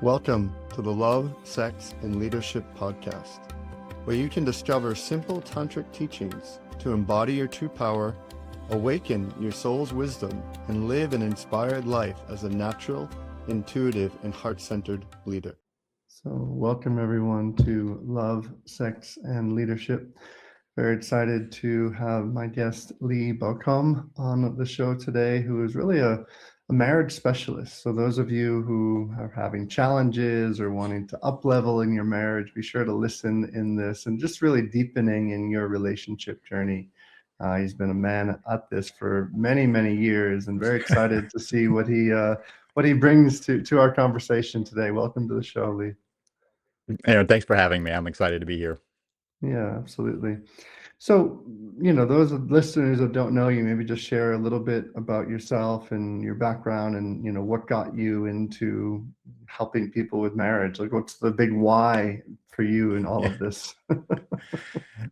Welcome to the Love, Sex, and Leadership podcast, where you can discover simple tantric teachings to embody your true power, awaken your soul's wisdom, and live an inspired life as a natural, intuitive, and heart-centered leader. So welcome everyone to Love, Sex, and Leadership. Very excited to have my guest Lee Bocom on the show today, who is really a marriage specialist. So those of you who are having challenges or wanting to up level in your marriage, be sure to listen in this and just really deepening in your relationship journey. He's been a man at this for many, many years, and very excited to see what he brings to our conversation today. Welcome to the show, Lee. Aaron, thanks for having me. I'm excited to be here. Yeah, absolutely. So, those listeners that don't know you, maybe just share a little bit about yourself and your background and, what got you into helping people with marriage. Like, what's the big why for you in all of this?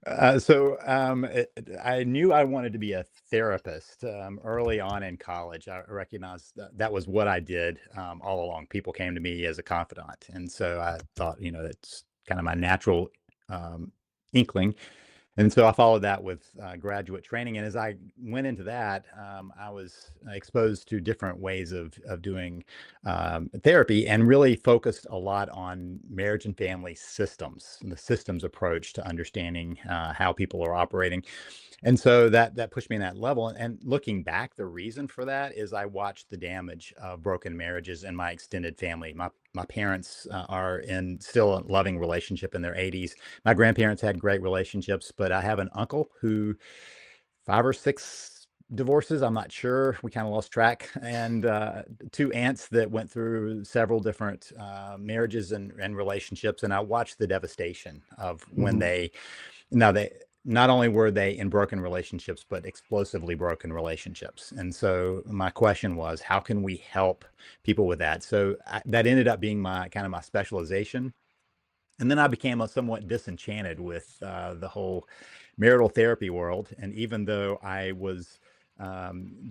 I knew I wanted to be a therapist early on in college. I recognized that was what I did all along. People came to me as a confidant. And so I thought, it's kind of my natural inkling. And so I followed that with graduate training. And as I went into that, I was exposed to different ways of doing therapy, and really focused a lot on marriage and family systems, and the systems approach to understanding how people are operating. And so that pushed me in that level. And looking back, the reason for that is I watched the damage of broken marriages in my extended family. My parents are in still a loving relationship in their 80s. My grandparents had great relationships, but I have an uncle who 5 or 6 divorces, I'm not sure. We kind of lost track. And 2 aunts that went through several different marriages and relationships. And I watched the devastation of when they not only were they in broken relationships, but explosively broken relationships. And so my question was, how can we help people with that? So that ended up being my specialization. And then I became somewhat disenchanted with the whole marital therapy world. And even though I was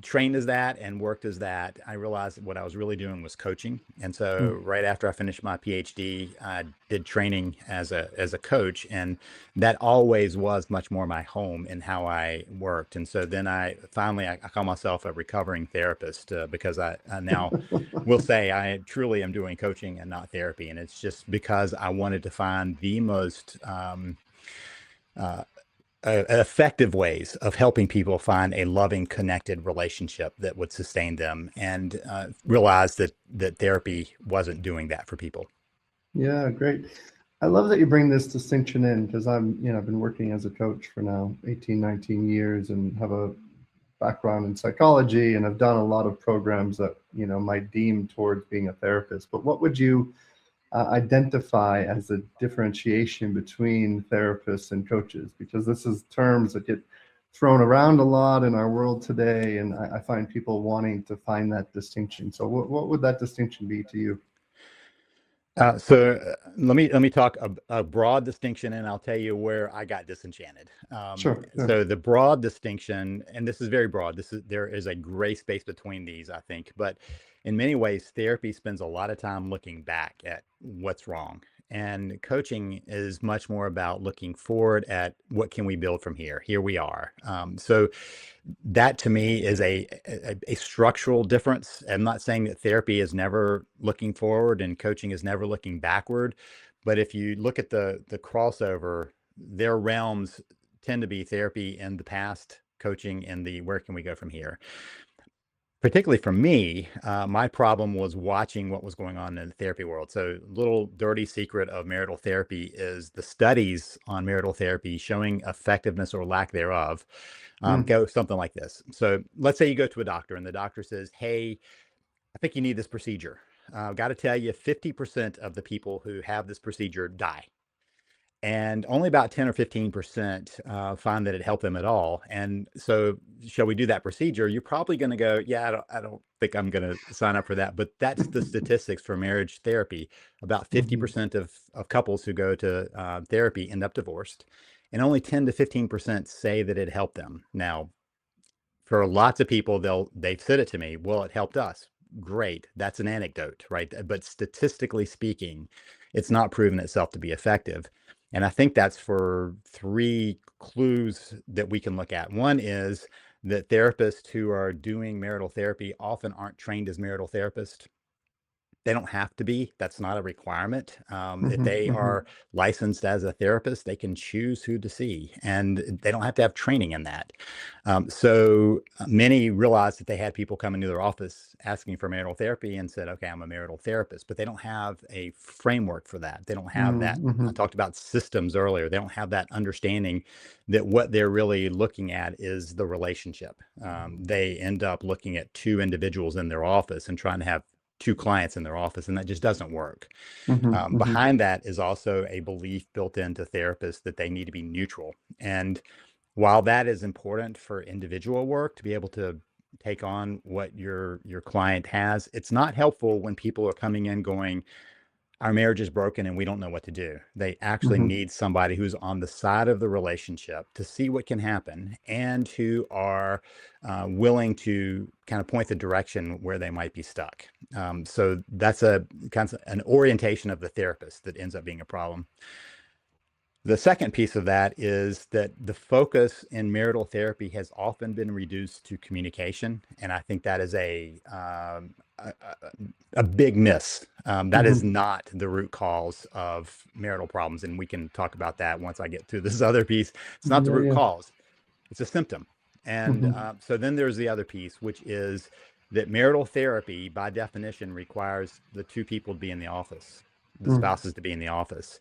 trained as that and worked as that, I realized that what I was really doing was coaching. And so right after I finished my PhD, I did training as a coach, and that always was much more my home in how I worked. And so then I call myself a recovering therapist because I now will say I truly am doing coaching and not therapy. And it's just because I wanted to find the most effective ways of helping people find a loving, connected relationship that would sustain them, and realize that therapy wasn't doing that for people. Yeah, great. I love that you bring this distinction in, because I've been working as a coach for now 18, 19 years and have a background in psychology, and I've done a lot of programs that, might deem towards being a therapist. But what would you identify as a differentiation between therapists and coaches? Because this is terms that get thrown around a lot in our world today, and I find people wanting to find that distinction. So what would that distinction be to you? Let me talk a broad distinction, and I'll tell you where I got disenchanted. Sure. So the broad distinction, and this is very broad, there is a gray space between these, I think, but in many ways, therapy spends a lot of time looking back at what's wrong. And coaching is much more about looking forward at what can we build from here. Here we are. So that to me is a structural difference. I'm not saying that therapy is never looking forward and coaching is never looking backward, but if you look at the crossover, their realms tend to be therapy in the past, coaching in the where can we go from here. Particularly for me, my problem was watching what was going on in the therapy world. So little dirty secret of marital therapy is the studies on marital therapy showing effectiveness or lack thereof go something like this. So let's say you go to a doctor and the doctor says, hey, I think you need this procedure. I've got to tell you, 50% of the people who have this procedure die. And only about 10 or 15% find that it helped them at all. And so, shall we do that procedure? You're probably going to go, yeah, I don't think I'm going to sign up for that. But that's the statistics for marriage therapy. About 50% of couples who go to therapy end up divorced, and only 10 to 15% say that it helped them. Now, for lots of people, they've said it to me, well, it helped us. great. That's an anecdote, right? But statistically speaking, it's not proven itself to be effective. And I think that's for three clues that we can look at. One is that therapists who are doing marital therapy often aren't trained as marital therapists. They don't have to be. That's not a requirement. If Mm-hmm. they Mm-hmm. are licensed as a therapist, they can choose who to see, and they don't have to have training in that. So many realized that they had people come into their office asking for marital therapy and said, okay, I'm a marital therapist, but they don't have a framework for that. They don't have that. Mm-hmm. I talked about systems earlier. They don't have that understanding that what they're really looking at is the relationship. They end up looking at two individuals in their office and trying to have two clients in their office, and that just doesn't work. Mm-hmm. Behind that is also a belief built into therapists that they need to be neutral. And while that is important for individual work to be able to take on what your client has, it's not helpful when people are coming in going, our marriage is broken and we don't know what to do. They actually Mm-hmm. need somebody who's on the side of the relationship to see what can happen and who are willing to kind of point the direction where they might be stuck. So that's a kind of an orientation of the therapist that ends up being a problem. The second piece of that is that the focus in marital therapy has often been reduced to communication, and I think that is a big miss. That is Mm-hmm. not the root cause of marital problems, and we can talk about that once I get to this other piece. It's not the Yeah, root yeah. cause; it's a symptom. And Mm-hmm. so then there's the other piece, which is that marital therapy, by definition, requires the two people to be in the office, the spouses to be in the office.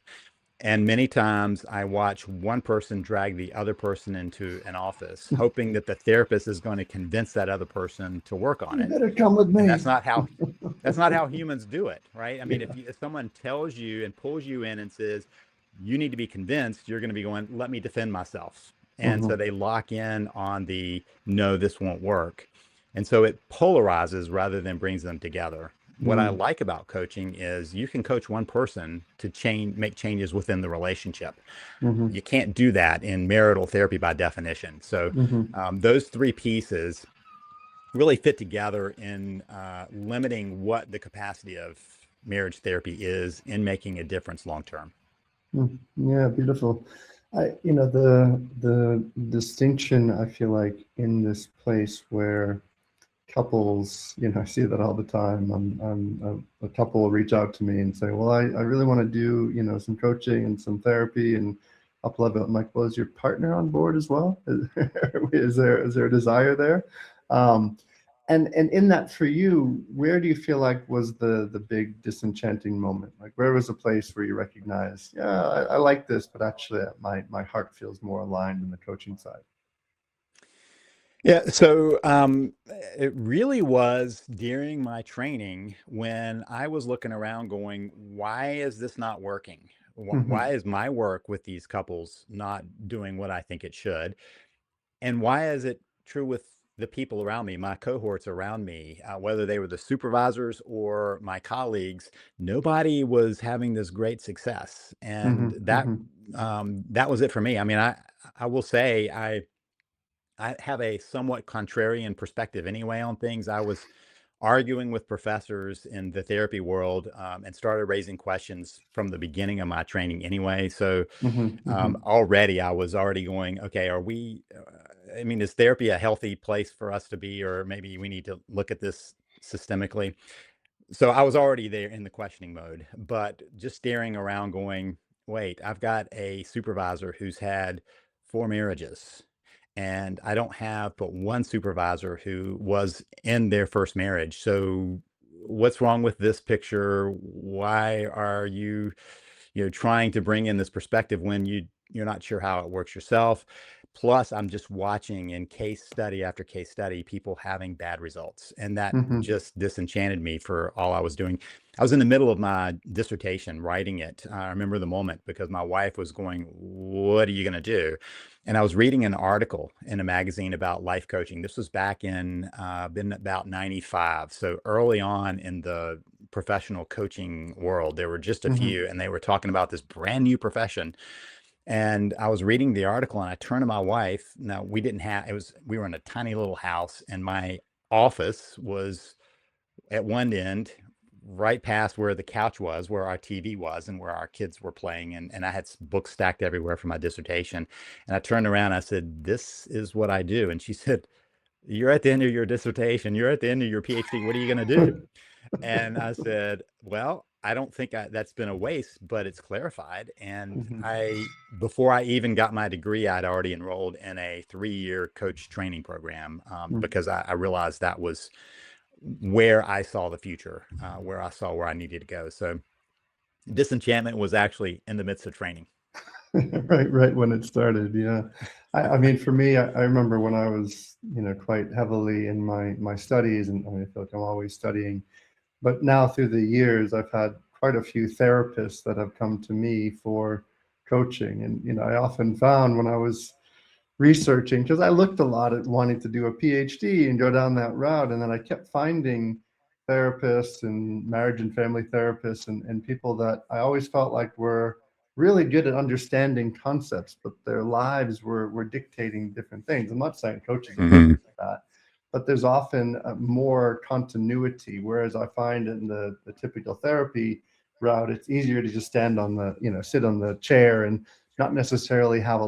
And many times I watch one person drag the other person into an office, hoping that the therapist is going to convince that other person to work on You it. better come with And me. that's not how humans do it, right? I mean, Yeah. if someone tells you and pulls you in and says, you need to be convinced, you're going to be going, let me defend myself. And so Mm-hmm. they lock in on the no, this won't work. And so it polarizes rather than brings them together. What I like about coaching is you can coach one person to make changes within the relationship. Mm-hmm. You can't do that in marital therapy by definition. So Mm-hmm. those three pieces really fit together in limiting what the capacity of marriage therapy is in making a difference long term. Yeah, beautiful. The distinction I feel like in this place where couples, I see that all the time. A couple will reach out to me and say, well, I really want to do, some coaching and some therapy and up level. I'm like, well, is your partner on board as well? Is there a desire there? Um, and in that for you, where do you feel like was the big disenchanting moment? Like where was a place where you recognize, yeah, I like this, but actually my heart feels more aligned in the coaching side? Yeah, so it really was during my training when I was looking around going, why is this not working? Mm-hmm. Why is my work with these couples not doing what I think it should? And why is it true with the people around me, my cohorts around me, whether they were the supervisors or my colleagues, nobody was having this great success. And Mm-hmm. that Mm-hmm. that was it for me. I mean, I will say I have a somewhat contrarian perspective anyway on things. I was arguing with professors in the therapy world and started raising questions from the beginning of my training anyway. So Mm-hmm. Mm-hmm. already I was already going, okay, are we, I mean, is therapy a healthy place for us to be, or maybe we need to look at this systemically? So I was already there in the questioning mode, but just staring around going, wait, I've got a supervisor who's had 4 marriages, and I don't have but one supervisor who was in their first marriage. So what's wrong with this picture? Why are you trying to bring in this perspective when you're not sure how it works yourself? Plus, I'm just watching in case study after case study people having bad results, and that Mm-hmm. just disenchanted me for all I was doing. I was in the middle of my dissertation writing it. I remember the moment because my wife was going, what are you going to do? And I was reading an article in a magazine about life coaching. This was back in been about 95, so early on in the professional coaching world. There were just a Mm-hmm. few, and they were talking about this brand new profession. And I was reading the article, and I turned to my wife. Now, we didn't have, we were in a tiny little house, and my office was at one end, right past where the couch was, where our TV was, and where our kids were playing. And I had books stacked everywhere for my dissertation. And I turned around, I said, "This is what I do." And she said, "You're at the end of your dissertation. You're at the end of your PhD. What are you going to do?" And I said, "Well, I don't think that's been a waste, but it's clarified." And Mhm. before I even got my degree, I'd already enrolled in a 3-year coach training program, Mm. because I realized that was where I saw the future, where I saw where I needed to go. So disenchantment was actually in the midst of training. Right when it started, yeah. I mean, for me, I remember when I was, quite heavily in my studies, and I mean, I feel like I'm always studying. But now through the years, I've had quite a few therapists that have come to me for coaching. And, I often found when I was researching, because I looked a lot at wanting to do a PhD and go down that route. And then I kept finding therapists and marriage and family therapists and people that I always felt like were really good at understanding concepts, but their lives were dictating different things. I'm not saying coaches are perfect Mhm. at that, but there's often more continuity. Whereas I find in the typical therapy route, it's easier to just stand on sit on the chair and not necessarily have a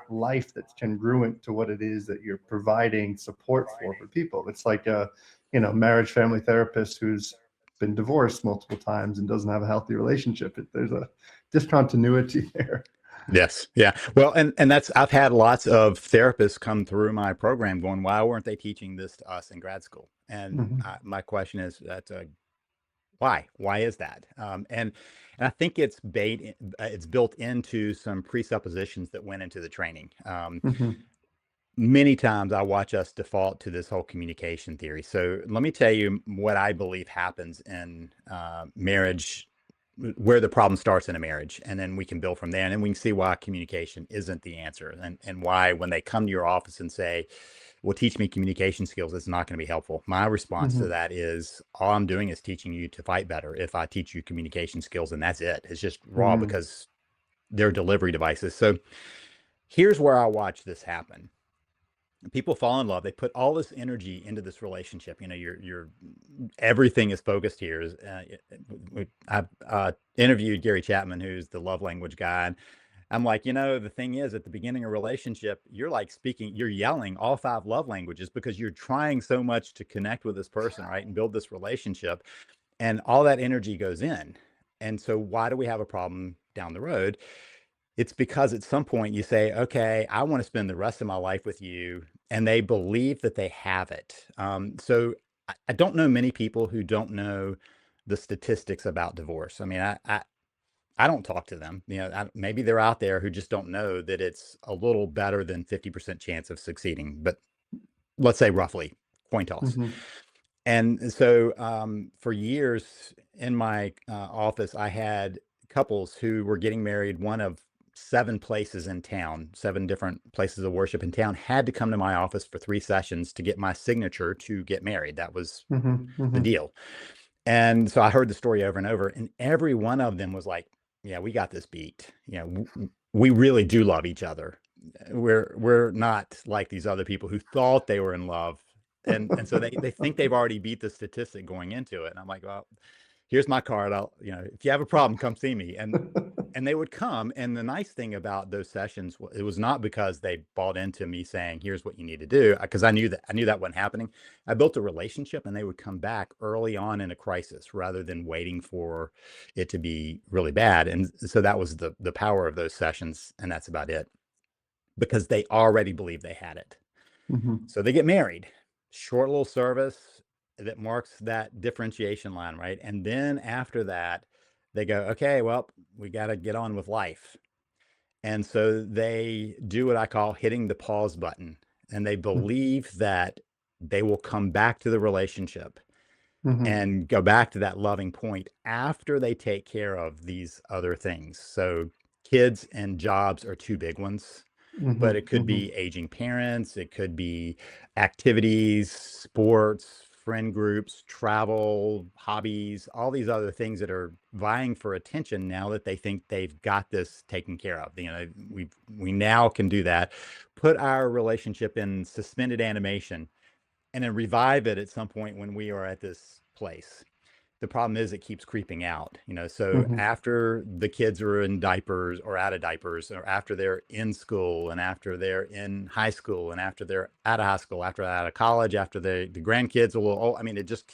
life that's congruent to what it is that you're providing support for people. It's like a, marriage family therapist who's been divorced multiple times and doesn't have a healthy relationship. There's a discontinuity there. Yes. Yeah. Well, and that's, I've had lots of therapists come through my program going, "Why weren't they teaching this to us in grad school?" And Mhm. my question is, why? Why is that? And I think it's built into some presuppositions that went into the training. Mhm. Many times I watch us default to this whole communication theory. So let me tell you what I believe happens in marriage, where the problem starts in a marriage, and then we can build from there. And then we can see why communication isn't the answer, and why when they come to your office and say, "Well, teach me communication skills," it's not going to be helpful. My response to Mhm. that is, all I'm doing is teaching you to fight better if I teach you communication skills, and that's it. It's just raw Mhm. because they're delivery devices. So here's where I watch this happen. People fall in love, they put all this energy into this relationship. You're everything is focused here. I've interviewed Gary Chapman, who's the love language guy, and I'm like, the thing is, at the beginning of a relationship, you're like you're yelling all 5 love languages because you're trying so much to connect with this person, right, and build this relationship, and all that energy goes in. And so why do we have a problem down the road? It's because at some point you say, "Okay, I want to spend the rest of my life with you," and they believe that they have it. So I don't know many people who don't know the statistics about divorce. I mean, I don't talk to them. Maybe they're out there who just don't know that it's a little better than 50% chance of succeeding, but let's say roughly, coin toss. Mhm. And so for years in my office, I had couples who were getting married. One of 7 places in town, 7 different places of worship in town, had to come to my office for 3 sessions to get my signature to get married. That was Mhm. the Mhm. deal. And so I heard the story over and over, and every one of them was like, "Yeah, we got this beat. We really do love each other. We're not like these other people who thought they were in love." And so they think they've already beat the statistic going into it. And I'm like, "Well, here's my card. If you have a problem, come see me." And they would come. And the nice thing about those sessions, it was not because they bought into me saying, "Here's what you need to do," because I knew that wasn't happening. I built a relationship, and they would come back early on in a crisis rather than waiting for it to be really bad. And so that was the power of those sessions, and that's about it, because they already believed they had it. Mhm. So they get married, short little service that marks that differentiation line, right? And then after that, they go, "Okay, well, we got to get on with life." And so they do what I call hitting the pause button. And they believe that they will come back to the relationship Mhm. and go back to that loving point after they take care of these other things. So kids and jobs are 2 big ones, but Mhm. it could Mhm. be aging parents, it could be activities, sports, friend groups, travel, hobbies, all these other things that are vying for attention now that they think they've got this taken care of. We now can do that. Put our relationship in suspended animation and then revive it at some point when we are at this place. The problem is it keeps creeping out, so Mm-hmm. after the kids are in diapers or out of diapers, or after they're in school, and after they're in high school, and after they're out of high school, after they're out of college, after the grandkids it just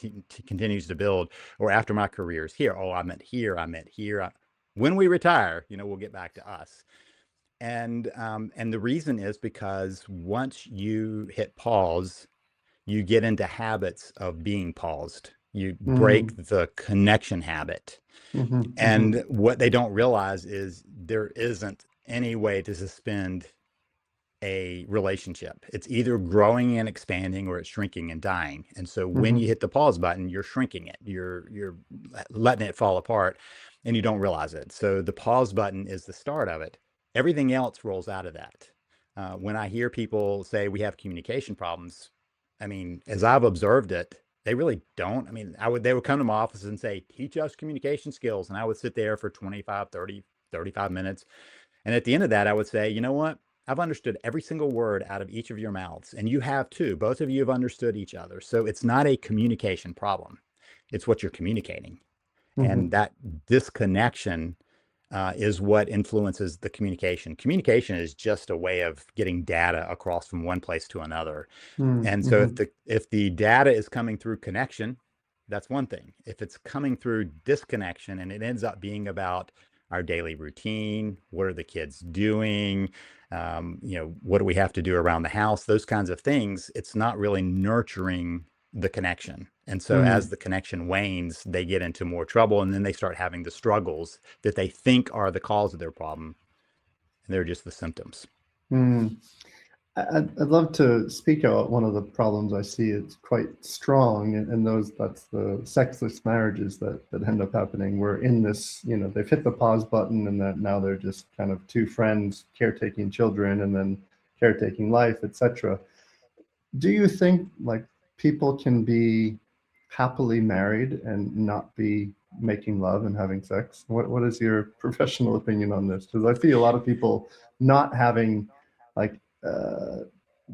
continues to build. Or after my career's here, I meant here, when we retire, we'll get back to us. And the reason is because once you hit pause, you get into habits of being paused. You break Mm-hmm. the connection habit. Mm-hmm. And what they don't realize is there isn't any way to suspend a relationship. It's either growing and expanding, or it's shrinking and dying. And so when Mm-hmm. you hit the pause button, you're shrinking it. You're letting it fall apart, and you don't realize it. So the pause button is the start of it. Everything else rolls out of that. When I hear people say we have communication problems, as I've observed it, they really don't. They would come to my office and say, teach us communication skills. And I would sit there for 25, 30, 35 minutes. And at the end of that, I would say, you know what? I've understood every single word out of each of your mouths, and you have too. Both of you have understood each other. So it's not a communication problem. It's what you're communicating. Mm-hmm. And that disconnection is what influences the communication. Communication is just a way of getting data across from one place to another. And so Mm-hmm. if the data is coming through connection, that's one thing. If it's coming through disconnection, and it ends up being about our daily routine, what are the kids doing, what do we have to do around the house, those kinds of things, it's not really nurturing the connection. And so as Mm-hmm. the connection wanes, they get into more trouble, and then they start having the struggles that they think are the cause of their problem, and they're just the symptoms. Mm. I'd love to speak about one of the problems I see. It's quite strong, and that's the sexless marriages that end up happening. We're in this, they've hit the pause button, and that now they're just kind of two friends caretaking children and then caretaking life, etc. Do you think like people can be happily married and not be making love and having sex? What is your professional opinion on this? Because I see a lot of people not having like uh,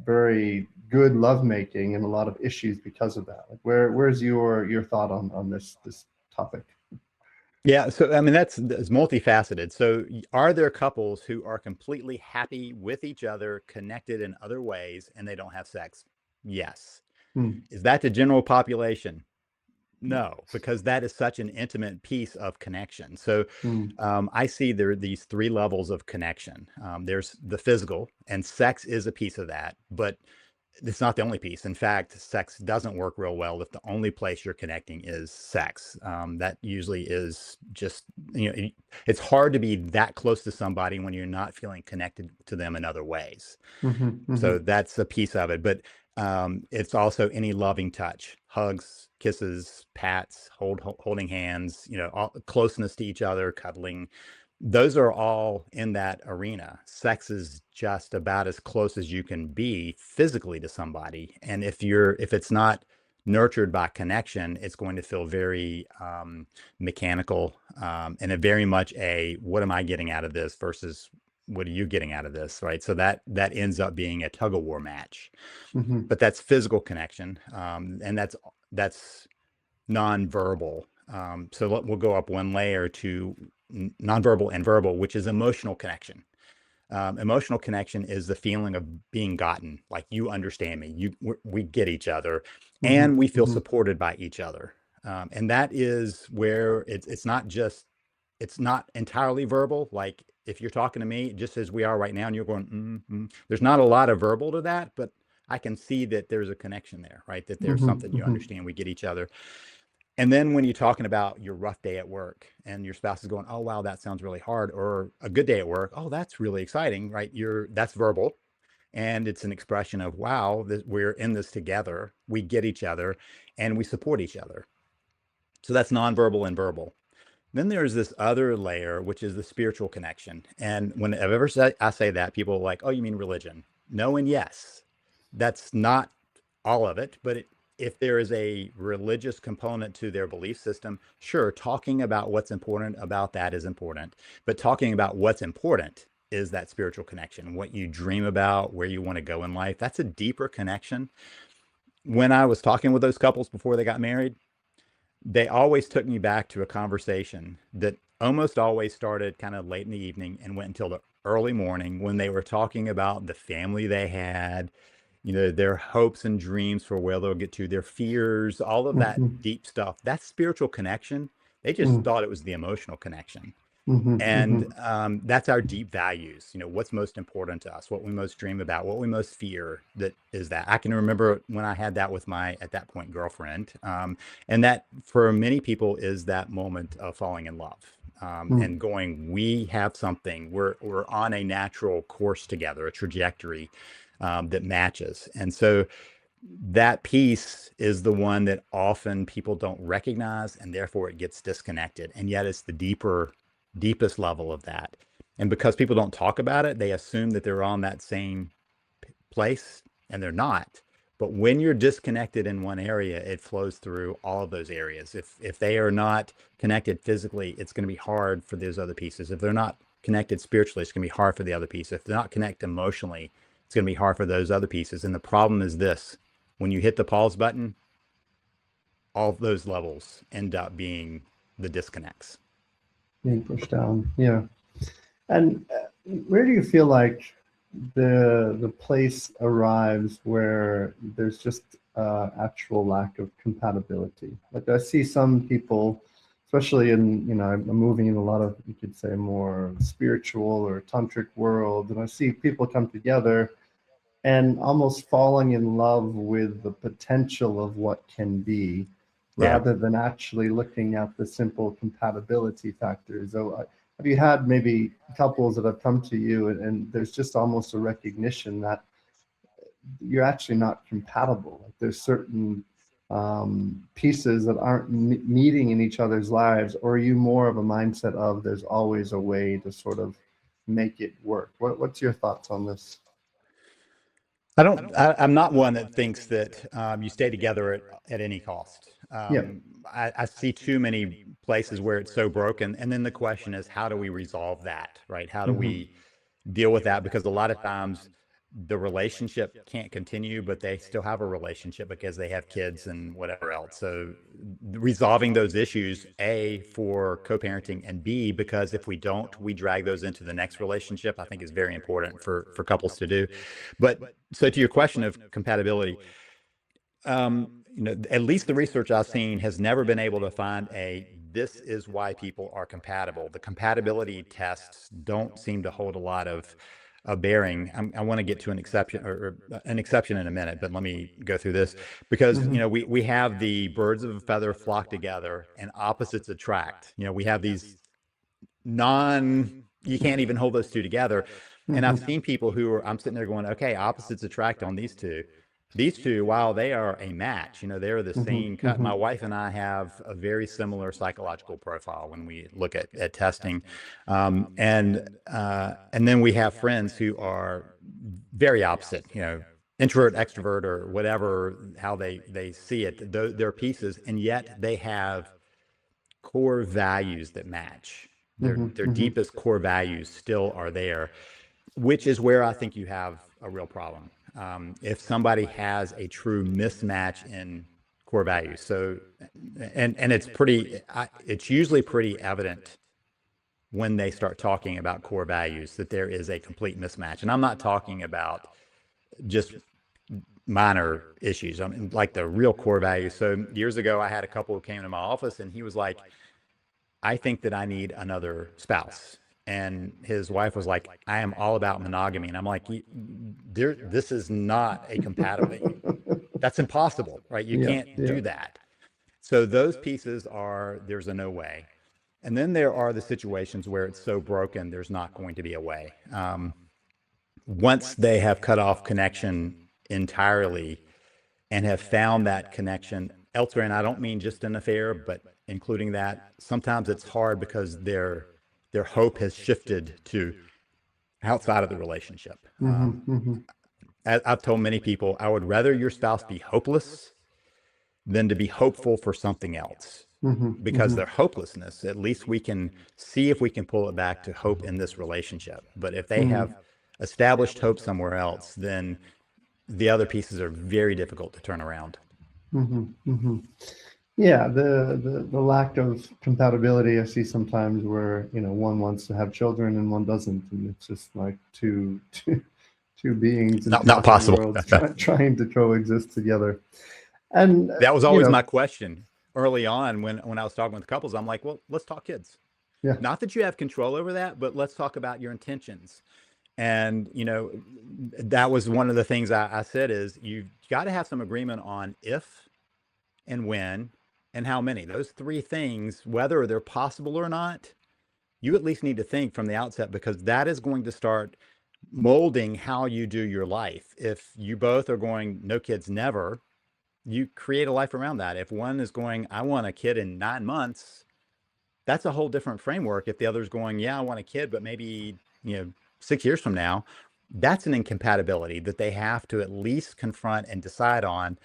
very good lovemaking and a lot of issues because of that. Like where's your thought on this topic? Yeah, so that's multifaceted. So are there couples who are completely happy with each other, connected in other ways, and they don't have sex? Yes. Hmm. Is that the general population? No, because that is such an intimate piece of connection. So Hmm. I see there are these three levels of connection. There's the physical, and sex is a piece of that, but it's not the only piece. In fact, sex doesn't work real well if the only place you're connecting is sex. That usually is just, it's hard to be that close to somebody when you're not feeling connected to them in other ways. Mm-hmm. Mm-hmm. So that's a piece of it. But it's also any loving touch, hugs, kisses, pats, holding hands, closeness to each other, cuddling. Those are all in that arena. Sex is just about as close as you can be physically to somebody. And if it's not nurtured by connection, it's going to feel very mechanical, and a very much a what am I getting out of this versus what are you getting out of this, right? So that ends up being a tug of war match. Mm-hmm. But that's physical connection, and that's nonverbal. So we'll go up one layer to nonverbal and verbal, which is emotional connection. Emotional connection is the feeling of being gotten, like you understand me, we get each other, Mm-hmm. and we feel Mm-hmm. supported by each other. And that is where it's not entirely verbal. Like if you're talking to me, just as we are right now, and you're going, there's not a lot of verbal to that, but I can see that there's a connection there, right? That there's Mm-hmm. something you Mm-hmm. understand, we get each other. And then when you're talking about your rough day at work and your spouse is going, oh, wow, that sounds really hard, or a good day at work, oh, that's really exciting, right? That's verbal. And it's an expression of, wow, we're in this together. We get each other and we support each other. So that's nonverbal and verbal. Then there's this other layer, which is the spiritual connection. And whenever I say that, people are like, oh, you mean religion? No and yes. That's not all of it, but if there is a religious component to their belief system, sure, talking about what's important about that is important. But talking about what's important is that spiritual connection, what you dream about, where you want to go in life. That's a deeper connection. When I was talking with those couples before they got married, they always took me back to a conversation that almost always started kind of late in the evening and went until the early morning, when they were talking about the family they had, their hopes and dreams for where they'll get to, their fears, all of that Mhm. deep stuff. That spiritual connection. They just Mm. thought it was the emotional connection. Mhm. And Mhm. that's our deep values. What's most important to us, what we most dream about, what we most fear. That is that. I can remember when I had that with my, at that point, girlfriend. And that for many people is that moment of falling in love, Mm. and going, we have something, we're on a natural course together, a trajectory that matches. And so that piece is the one that often people don't recognize, and therefore it gets disconnected. And yet it's the deepest level of that. And because people don't talk about it, they assume that they're on that same place, and they're not. But when you're disconnected in one area, it flows through all of those areas. If they are not connected physically, it's going to be hard for those other pieces. If they're not connected spiritually, it's going to be hard for the other piece. If they're not connected emotionally, it's going to be hard for those other pieces. And the problem is this: when you hit the pause button, all of those levels end up being the disconnects. Being pushed down. Yeah. And where do you feel like the place arrives where there's just actual lack of compatibility? Like I see some people, especially in, I'm moving in a lot of, you could say, more spiritual or tantric world, and I see people come together and almost falling in love with the potential of what can be, Yeah. rather than actually looking at the simple compatibility factors. So, have you had maybe couples that have come to you and there's just almost a recognition that you're actually not compatible? Like there's certain pieces that aren't meeting in each other's lives, or are you more of a mindset of there's always a way to sort of make it work? What's your thoughts on this? I'm not one that thinks that you stay together at any cost. Yeah. I see too many places where it's so broken. And then the question is, how do we resolve that, right? How do Hmm. we deal with that? Because a lot of times the relationship can't continue, but they still have a relationship because they have kids and whatever else. So resolving those issues, A, for co-parenting, and B, because if we don't, we drag those into the next relationship, I think is very important for couples to do. But so to your question of compatibility, at least the research I've seen has never been able to find this is why people are compatible. The compatibility tests don't seem to hold a lot of bearing. I want to get to an exception, or an exception in a minute, but let me go through this because, Hmm. we have the birds of a feather flock together and opposites attract. We have these you can't even hold those two together. And I've seen people I'm sitting there going, okay, opposites attract on these two. These two, while they are a match, they're the Hmm. same cut. Hmm. My wife and I have a very similar psychological profile when we look at testing. And then we have friends who are very opposite, introvert, extrovert, or whatever, how they see it. They're pieces, and yet they have core values that match. Hmm. Their Hmm. deepest core values still are there, which is where I think you have a real problem. If somebody has a true mismatch in core values, so and it's usually pretty evident when they start talking about core values that there is a complete mismatch. And I'm not talking about just minor issues. I mean, like the real core values. So years ago, I had a couple who came to my office, and he was like, I think that I need another spouse. And his wife was like, I am all about monogamy. And I'm like, this is not a compatible, that's impossible, right? You Yeah. can't Yeah. do that. So those pieces there's a no way. And then there are the situations where it's so broken, there's not going to be a way. Once they have cut off connection entirely and have found that connection elsewhere, and I don't mean just an affair, but including that, sometimes it's hard because their hope has shifted to outside of the relationship. Hmm. Hmm. I've told many people, I would rather your spouse be hopeless than to be hopeful for something else. Hmm. Because Hmm. their hopelessness, at least we can see if we can pull it back to hope in this relationship. But if they have established hope somewhere else, then the other pieces are very difficult to turn around. Hmm. Hmm. Yeah, the lack of compatibility I see sometimes where, one wants to have children and one doesn't, and it's just like two beings in two Not different possible. worlds trying to coexist together. And That was always my question early on when I was talking with couples. I'm like, well, let's talk kids. yeah. Not that you have control over that, but let's talk about your intentions. And that was one of the things I said is you've got to have some agreement on if and when and how many. Those three things, whether they're possible or not, you at least need to think from the outset, because that is going to start molding how you do your life. If you both are going no kids never, you create a life around that. If one is going, I want a kid in 9 months, that's a whole different framework. If the other's going, yeah, I want a kid, but maybe, 6 years from now, that's an incompatibility that they have to at least confront and decide on.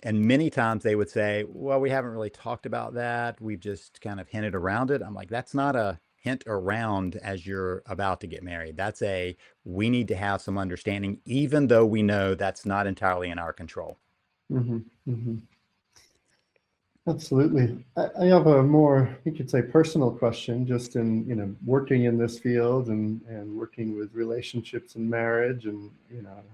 And many times they would say, well, we haven't really talked about that. We've just kind of hinted around it. I'm like, that's not a hint around as you're about to get married. That's we need to have some understanding, even though we know that's not entirely in our control. Hmm. Hmm. Absolutely. I have a more, you could say, personal question, just in, working in this field and working with relationships and marriage and,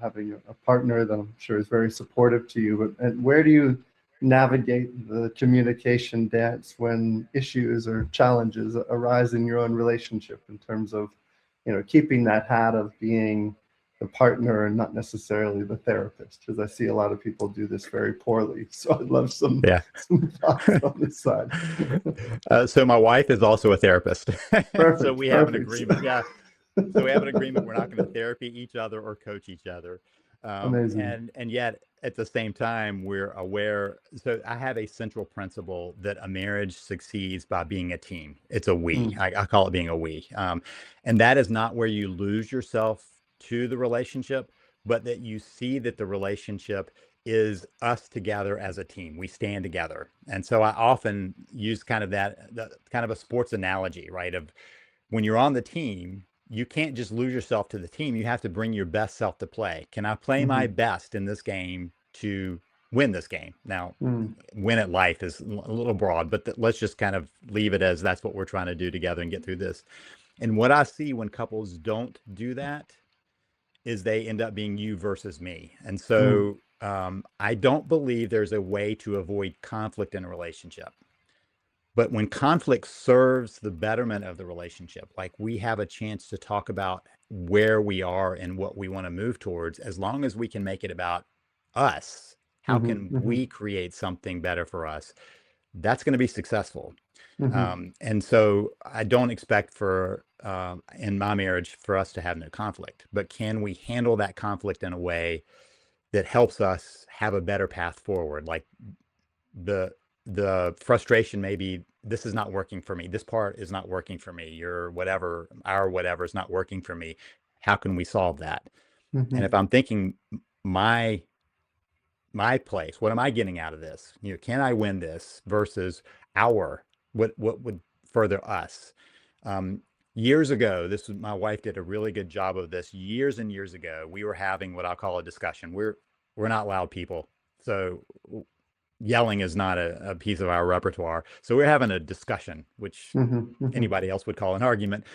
having a partner that I'm sure is very supportive to you. But and where do you navigate the communication dance when issues or challenges arise in your own relationship in terms of, keeping that hat of being the partner and not necessarily the therapist? Because I see a lot of people do this very poorly. So I'd love some Yeah. thoughts on this side. So my wife is also a therapist. So Perfect, we have an perfect. agreement. Yeah. So we have an agreement. We're not going to therapy each other or coach each other. Amazing. And yet at the same time, we're aware. So I have a central principle that a marriage succeeds by being a team. It's a we. Mm, I call it being a we. And that is not where you lose yourself to the relationship, but that you see that the relationship is us together as a team. We stand together. And so I often use kind of kind of a sports analogy, right? Of when you're on the team, you can't just lose yourself to the team. You have to bring your best self to play. Can I play mm-hmm, my best in this game to win this game? Now, mm, win at life is a little broad, but let's just kind of leave it as that's what we're trying to do together and get through this. And what I see when couples don't do that is they end up being you versus me. And mm, so I don't believe there's a way to avoid conflict in a relationship. But when conflict serves the betterment of the relationship, like we have a chance to talk about where we are and what we want to move towards, as long as we can make it about us, how mm-hmm, can mm-hmm, we create something better for us? That's going to be successful. mm-hmm, And so I don't expect in my marriage for us to have no conflict, but can we handle that conflict in a way that helps us have a better path forward? Like the the frustration may be, this is not working for me, this part is not working for me, our whatever is not working for me, how can we solve that? mm-hmm, And if I'm thinking my my place, what am I getting out of this, can I win this versus our what would further us? um Years ago, my wife did a really good job of this. Years and years ago, we were having what I call a discussion. We're not loud people, so yelling is not a piece of our repertoire. So we're having a discussion, which mm-hmm, mm-hmm, anybody else would call an argument.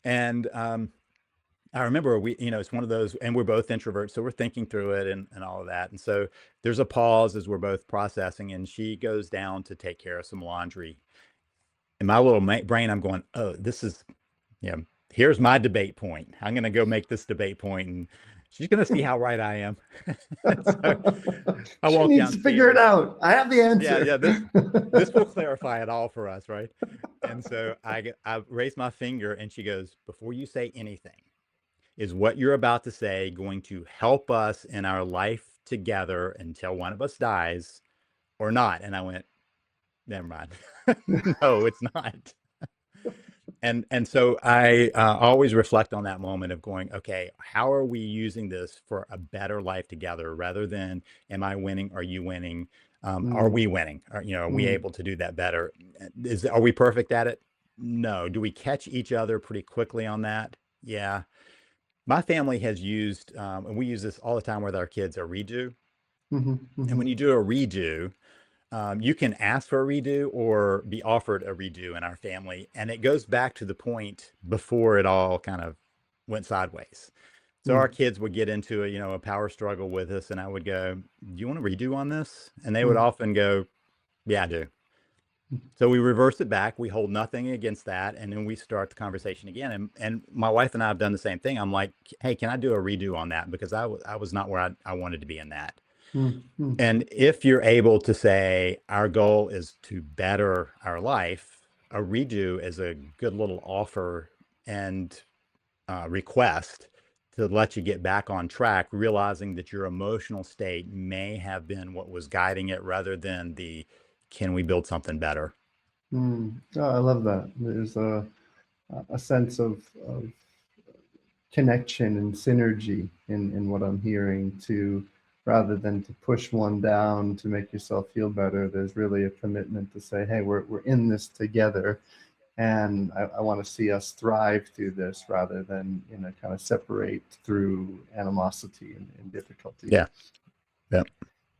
And I remember it's one of those, and we're both introverts, so we're thinking through it and all of that. And so there's a pause as we're both processing, and she goes down to take care of some laundry. In my little brain, I'm going, oh, this is, you know, here's my debate point. I'm going to go make this debate point, and she's going to see how right I am. So I she walk needs to figure it downstairs. out. I have the Yeah. answer. This will clarify it all for us, right? And so I raise my finger, and she goes, before you say anything, is what you're about to say going to help us in our life together until one of us dies or not? And I went, never mind. No, it's not. And so I always reflect on that moment of going, okay, how are we using this for a better life together, rather than, am I winning? Are you winning? Are Mm, we winning? Are we mm, able to do that better? Are we perfect at it? No. Do we catch each other pretty quickly on that? Yeah. My family has used, and we use this all the time with our kids, a redo. mm-hmm, And mm-hmm, when you do a redo, you can ask for a redo or be offered a redo in our family. And it goes back to the point before it all kind of went sideways. So our kids would get into a power struggle with us, and I would go, "Do you want a redo on this?" And they would often go, "Yeah, I do." So we reverse it back. We hold nothing against that, and then we start the conversation again. And my wife and I have done the same thing. I'm like, "Hey, can I do a redo on that? Because I was not where I wanted to be in that." And if you're able to say, our goal is to better our life, a redo is a good little offer and request to let you get back on track, realizing that your emotional state may have been what was guiding it rather than the, can we build something better? Oh, I love that. There's a sense of connection and synergy in what I'm hearing, to rather than to push one down to make yourself feel better. There's really a commitment to say, hey, we're in this together, and I want to see us thrive through this, rather than kind of separate through animosity and difficulty. Yeah. Yeah.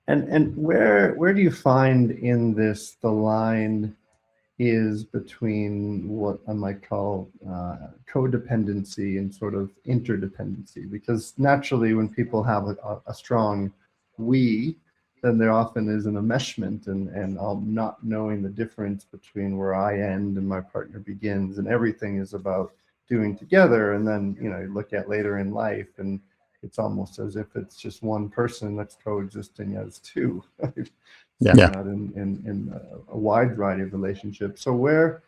And where do you find in this the line is between what I might call codependency and sort of interdependency? Because naturally, when people have a strong we, then there often is an enmeshment, and I'm not knowing the difference between where I end and my partner begins, and everything is about doing together. And then you look at later in life, and it's almost as if it's just one person that's coexisting as two. Yeah. That in a wide variety of relationships. So where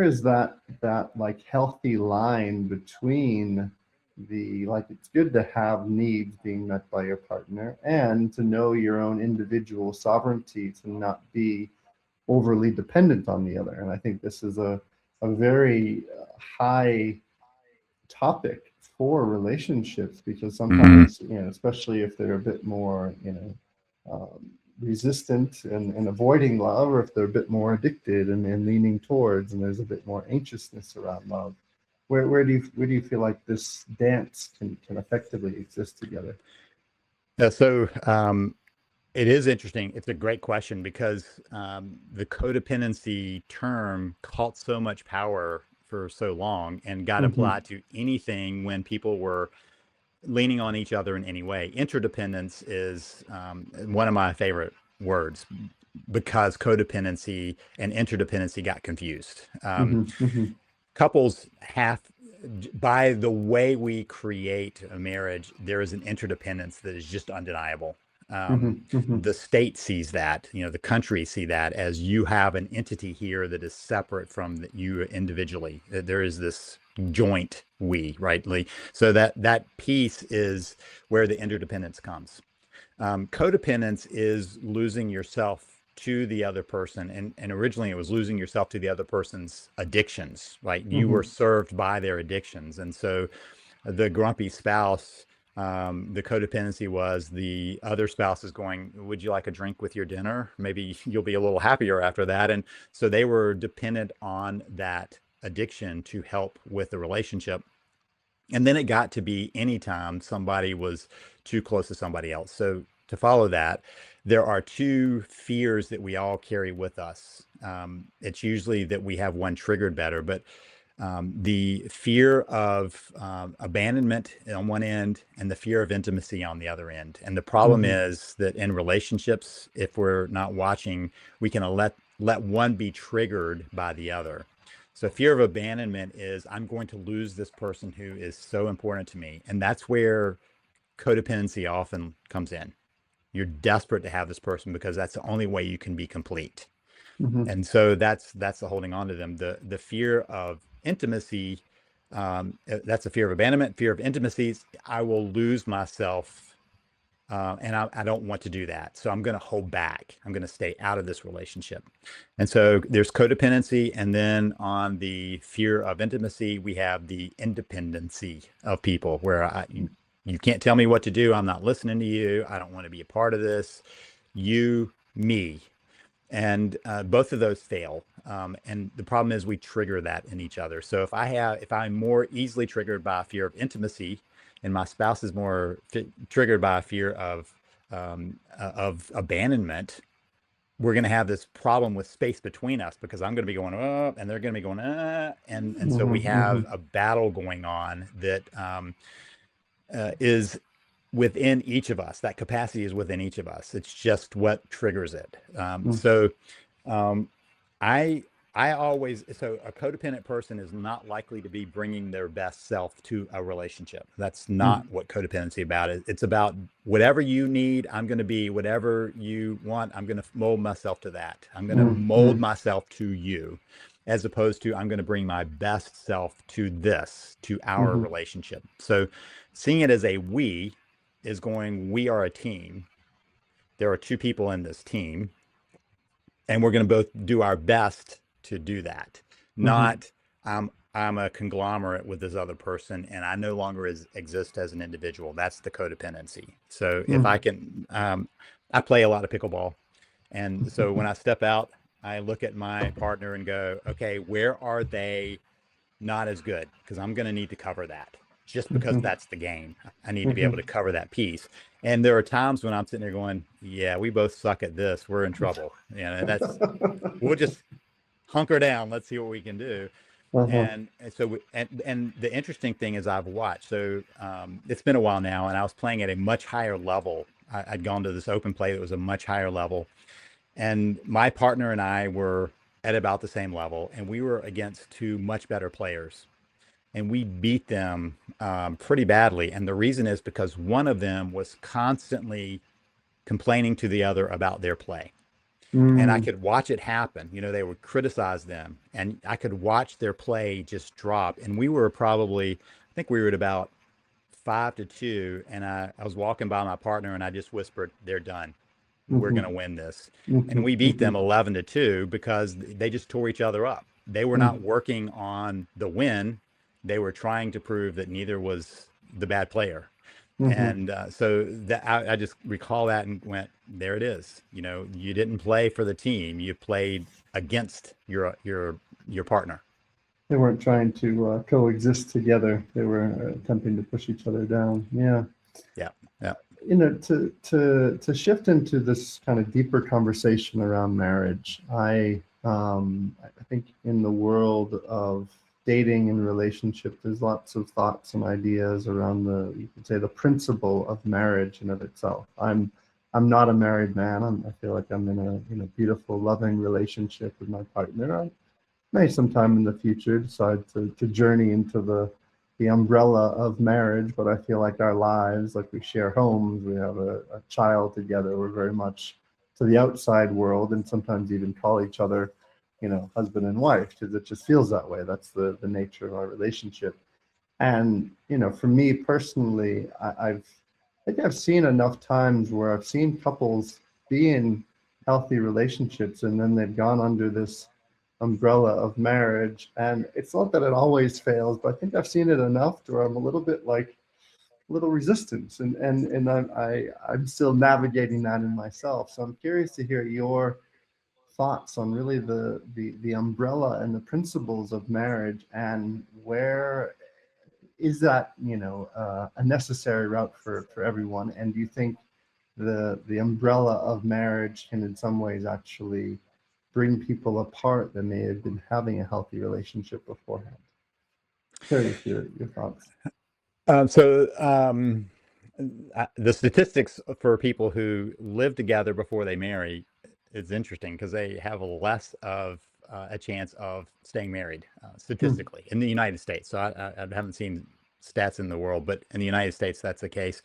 is that like healthy line between the, like, it's good to have needs being met by your partner, and to know your own individual sovereignty, to not be overly dependent on the other? And I think this is a very high topic for relationships, because sometimes especially if they're a bit more resistant and avoiding love, or if they're a bit more addicted and leaning towards, and there's a bit more anxiousness around love, where do you feel like this dance can effectively exist together? Yeah, so it is interesting. It's a great question, because the codependency term caught so much power for so long and got applied to anything when people were leaning on each other in any way. Interdependence is one of my favorite words, because codependency and interdependency got confused. Couples have, by the way we create a marriage, there is an interdependence that is just undeniable. The state sees that, the country see that as you have an entity here that is separate from you individually. There is this joint we, right, Lee? So that piece is where the interdependence comes. Codependence is losing yourself to the other person, and originally it was losing yourself to the other person's addictions, right? You were served by their addictions. And so the grumpy spouse, the codependency was the other spouse is going, would you like a drink with your dinner? Maybe you'll be a little happier after that. And so they were dependent on that addiction to help with the relationship. And then it got to be anytime somebody was too close to somebody else. So to follow that, there are two fears that we all carry with us. It's usually that we have one triggered better, but the fear of abandonment on one end and the fear of intimacy on the other end. And the problem is that in relationships, if we're not watching, we can let one be triggered by the other. So fear of abandonment is, I'm going to lose this person who is so important to me. And that's where codependency often comes in. You're desperate to have this person because that's the only way you can be complete. And so that's the holding on to them. The fear of intimacy, that's a fear of abandonment. Fear of intimacy, I will lose myself, and I don't want to do that. So I'm going to hold back. I'm going to stay out of this relationship. And so there's codependency. And then on the fear of intimacy, we have the independency of people, where you can't tell me what to do. I'm not listening to you. I don't want to be a part of this. You, me. And both of those fail. And the problem is we trigger that in each other. So if I'm more easily triggered by a fear of intimacy, and my spouse is more triggered by a fear of abandonment, we're going to have this problem with space between us because I'm going to be going up and they're going to be going and so we have a battle going on that is within each of us. That capacity is within each of us. It's just what triggers it. So I always, so a codependent person is not likely to be bringing their best self to a relationship. That's not what codependency about it. It's about whatever you need, I'm going to be, whatever you want, I'm going to mold myself to that. I'm going to mold myself to you, as opposed to I'm going to bring my best self to this, to our relationship. So seeing it as a we is going, we are a team. There are two people in this team, and we're going to both do our best to do that. Not I'm a conglomerate with this other person and I no longer exist as an individual. That's the codependency. So if I can, I play a lot of pickleball. And so when I step out, I look at my partner and go, okay, where are they not as good? Because I'm going to need to cover that. Just because that's the game. I need to be able to cover that piece. And there are times when I'm sitting there going, yeah, we both suck at this. We're in trouble. You know, and that's, we'll just hunker down. Let's see what we can do. And so, and the interesting thing is I've watched, so it's been a while now and I was playing at a much higher level. I'd gone to this open play that was a much higher level. And my partner and I were at about the same level and we were against two much better players. And we beat them pretty badly. And the reason is because one of them was constantly complaining to the other about their play. And I could watch it happen. You know, they would criticize them and I could watch their play just drop. And we were probably, I think we were at about 5-2. And I was walking by my partner and I just whispered, they're done. We're going to win this. And we beat them 11-2 because they just tore each other up. They were not working on the win. They were trying to prove that neither was the bad player. And so that I just recall that and went, there it is. You know, you didn't play for the team. You played against your partner. They weren't trying to coexist together. They were attempting to push each other down. Yeah. Yeah. Yeah. You know, to shift into this kind of deeper conversation around marriage, I think in the world of dating and relationship, there's lots of thoughts and ideas around you could say the principle of marriage in of itself. I'm not a married man. I feel like I'm in a beautiful, loving relationship with my partner. I may sometime in the future decide to journey into the umbrella of marriage, but I feel like our lives, like we share homes, we have a child together, we're very much to the outside world and sometimes even call each other, you know, husband and wife, because it just feels that way. That's the nature of our relationship. And, you know, for me personally, I think I've seen enough times where I've seen couples be in healthy relationships and then they've gone under this umbrella of marriage. And it's not that it always fails, but I think I've seen it enough to where I'm a little bit like a little resistance and I'm still navigating that in myself. So I'm curious to hear your thoughts on really the umbrella and the principles of marriage and where is that, you know, a necessary route for everyone? And do you think the umbrella of marriage can in some ways actually bring people apart that may have been having a healthy relationship beforehand? Curious your thoughts. The statistics for people who live together before they marry is interesting because they have less of a chance of staying married statistically in the United States. So I haven't seen stats in the world, but in the United States, that's the case.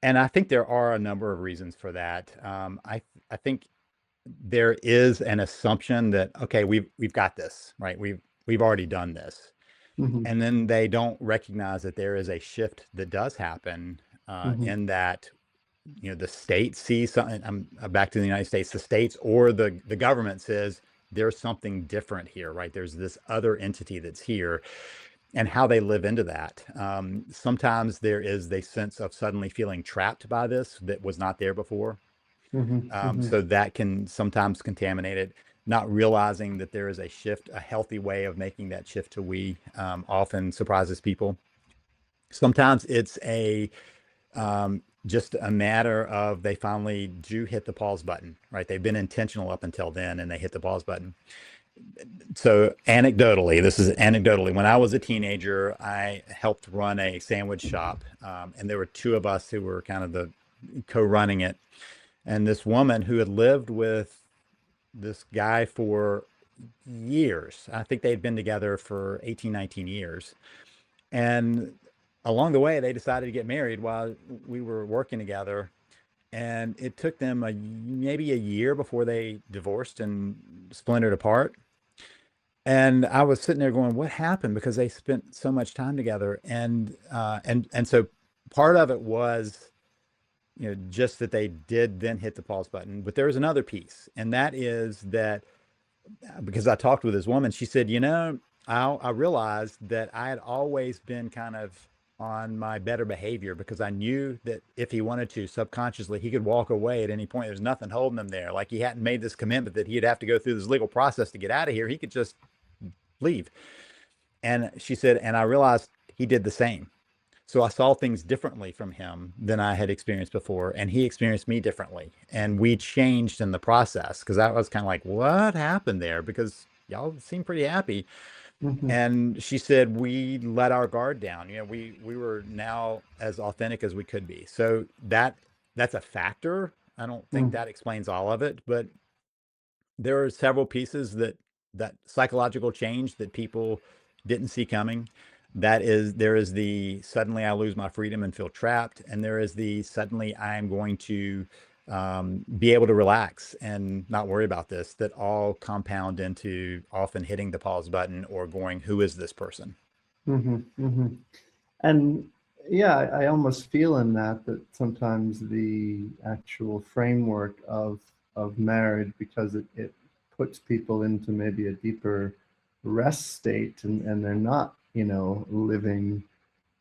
And I think there are a number of reasons for that. I think there is an assumption that, okay, we've got this, right? We've already done this. And then they don't recognize that there is a shift that does happen in that, you know, the state sees something. I'm back to the United States. The states or the government says there's something different here, right? There's this other entity that's here, and how they live into that. Sometimes there is a sense of suddenly feeling trapped by this that was not there before. So that can sometimes contaminate it. Not realizing that there is a shift, a healthy way of making that shift to we often surprises people. Sometimes it's just a matter of they finally do hit the pause button, right? They've been intentional up until then, and they hit the pause button. So anecdotally, this is anecdotally, when I was a teenager, I helped run a sandwich shop, and there were two of us who were kind of the co-running it. And this woman who had lived with this guy for years, I think they'd been together for 18, 19 years. And along the way, they decided to get married while we were working together. And it took them maybe a year before they divorced and splintered apart. And I was sitting there going, what happened? Because they spent so much time together. And so part of it was, just that they did then hit the pause button. But there was another piece, and that is that because I talked with this woman, she said, I realized that I had always been kind of on my better behavior because I knew that if he wanted to, subconsciously, he could walk away at any point. There's nothing holding him there. Like he hadn't made this commitment that he'd have to go through this legal process to get out of here. He could just leave. And she said, and I realized he did the same. So I saw things differently from him than I had experienced before, and he experienced me differently. And we changed in the process because I was kind of like, what happened there? Because y'all seem pretty happy. Mm-hmm. And she said, we let our guard down. We were now as authentic as we could be. So that's a factor. I don't think that explains all of it, but there are several pieces that psychological change that people didn't see coming. There is the suddenly I lose my freedom and feel trapped, and there is the suddenly I'm going to be able to relax and not worry about this, that all compound into often hitting the pause button or going, who is this person? Mm-hmm. Mm-hmm. And yeah, I almost feel in that sometimes the actual framework of marriage, because it puts people into maybe a deeper rest state, and they're not, living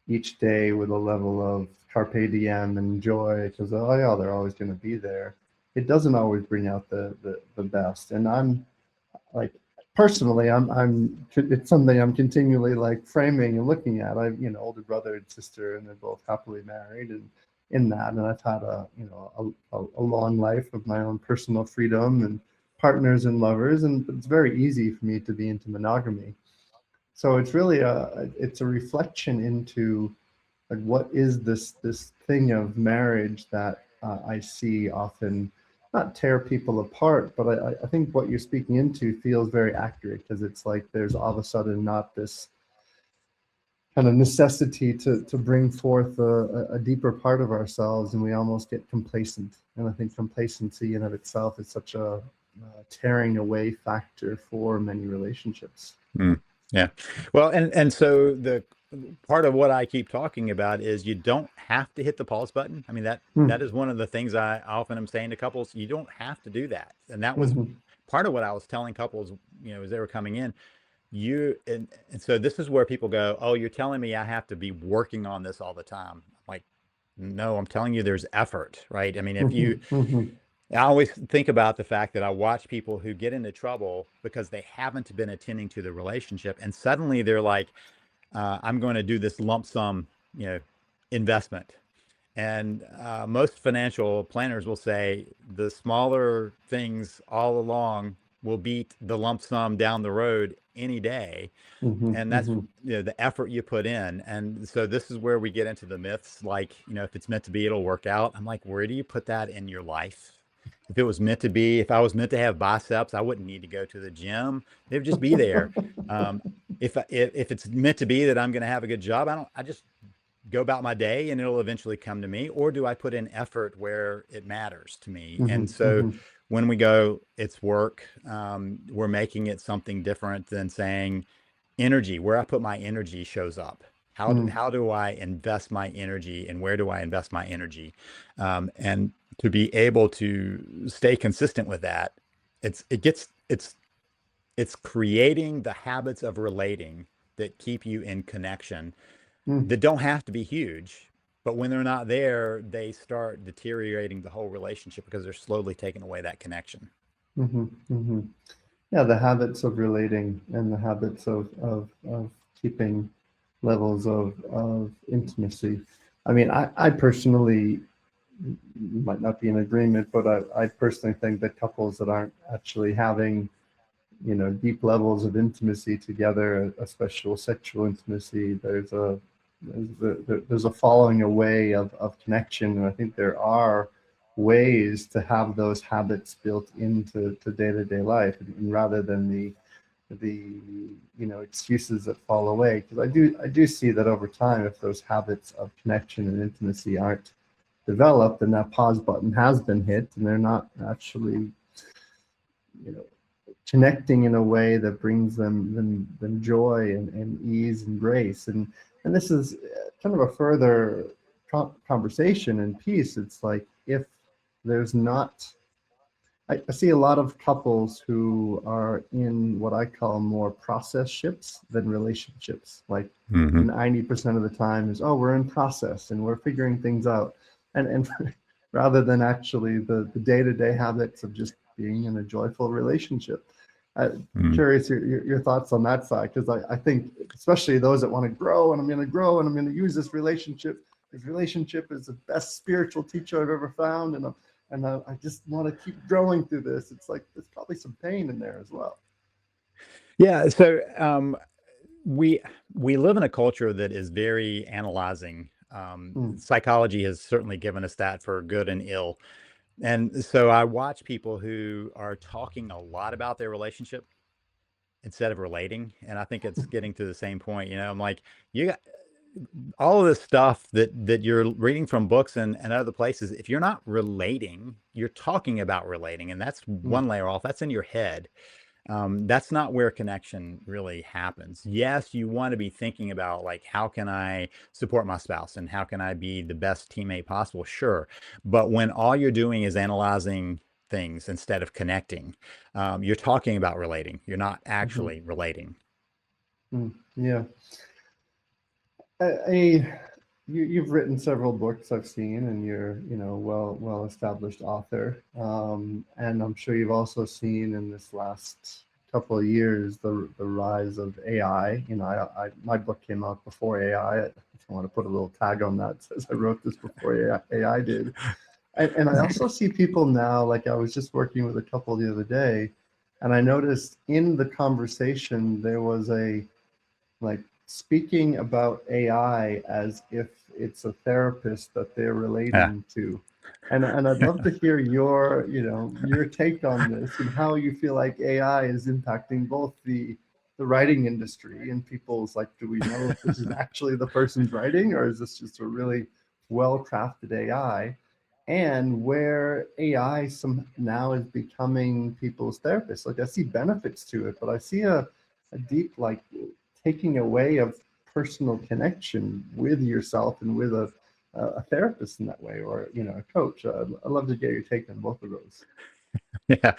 each day with a level of carpe diem and joy because, oh yeah, they're always going to be there. It doesn't always bring out the best. And I'm like, personally, it's something I'm continually like framing and looking at. I've, older brother and sister, and they're both happily married, and in that, and I've had a long life of my own personal freedom and partners and lovers, and it's very easy for me to be into monogamy. So it's really it's a reflection into like what is this thing of marriage that I see often not tear people apart, but I think what you're speaking into feels very accurate, because it's like there's all of a sudden not this kind of necessity to bring forth a deeper part of ourselves, and we almost get complacent. And I think complacency in of itself is such a tearing away factor for many relationships. Yeah. Well, and so the part of what I keep talking about is you don't have to hit the pause button. I mean, that is one of the things I often am saying to couples. You don't have to do that. And that was part of what I was telling couples, as they were coming in. And so this is where people go, oh, you're telling me I have to be working on this all the time. I'm like, no, I'm telling you there's effort, right? I mean, if you I always think about the fact that I watch people who get into trouble because they haven't been attending to the relationship, and suddenly they're like, I'm going to do this lump sum, investment. And most financial planners will say the smaller things all along will beat the lump sum down the road any day. And that's the effort you put in. And so this is where we get into the myths, like, if it's meant to be, it'll work out. I'm like, where do you put that in your life? If it was meant to be, if I was meant to have biceps, I wouldn't need to go to the gym. They would just be there. If it's meant to be that I'm going to have a good job, I just go about my day and it'll eventually come to me. Or do I put in effort where it matters to me? And so when we go, it's work, we're making it something different than saying energy. Where I put my energy shows up. How do I invest my energy, and where do I invest my energy? And to be able to stay consistent with that, it's creating the habits of relating that keep you in connection, that don't have to be huge, but when they're not there, they start deteriorating the whole relationship because they're slowly taking away that connection. Yeah, the habits of relating and the habits of keeping levels of intimacy. I mean, I personally you might not be in agreement, but I personally think that couples that aren't actually having, deep levels of intimacy together, especially sexual intimacy, there's a falling away of connection. And I think there are ways to have those habits built into day-to-day life, and rather than the excuses that fall away. Because I do see that over time, if those habits of connection and intimacy aren't developed, and that pause button has been hit, and they're not actually, connecting in a way that brings them joy and ease and grace. And this is kind of a further conversation and peace. It's like, if there's not, I see a lot of couples who are in what I call more process ships than relationships. Like 90% of the time is, oh, we're in process and we're figuring things out. And rather than actually the day-to-day habits of just being in a joyful relationship. I'm curious your thoughts on that side, because I think especially those that want to grow, and I'm going to grow and I'm going to use this relationship. This relationship is the best spiritual teacher I've ever found, and I just want to keep growing through this. It's like there's probably some pain in there as well. Yeah. So we live in a culture that is very analyzing. Psychology has certainly given us that for good and ill. And so I watch people who are talking a lot about their relationship instead of relating. And I think it's getting to the same point. I'm like, you got all of this stuff that you're reading from books and other places. If you're not relating, you're talking about relating. And that's one layer off. That's in your head. That's not where connection really happens. Yes, you want to be thinking about, like, how can I support my spouse and how can I be the best teammate possible? Sure. But when all you're doing is analyzing things instead of connecting, you're talking about relating. You're not actually relating. Yeah. You've written several books I've seen, and you're well established author, and I'm sure you've also seen in this last couple of years the rise of AI. My book came out before AI. I want to put a little tag on that, says I wrote this before AI did. And I also see people now, like I was just working with a couple the other day, and I noticed in the conversation there was a, like, speaking about AI as if it's a therapist that they're relating to. And I'd love to hear your take on this, and how you feel like AI is impacting both the writing industry and people's, like, do we know if this is actually the person's writing, or is this just a really well-crafted AI? And where AI now is becoming people's therapist. Like, I see benefits to it, but I see a deep, like, taking away of personal connection with yourself and with a therapist in that way, or a coach. I'd love to get your take on both of those. Yeah.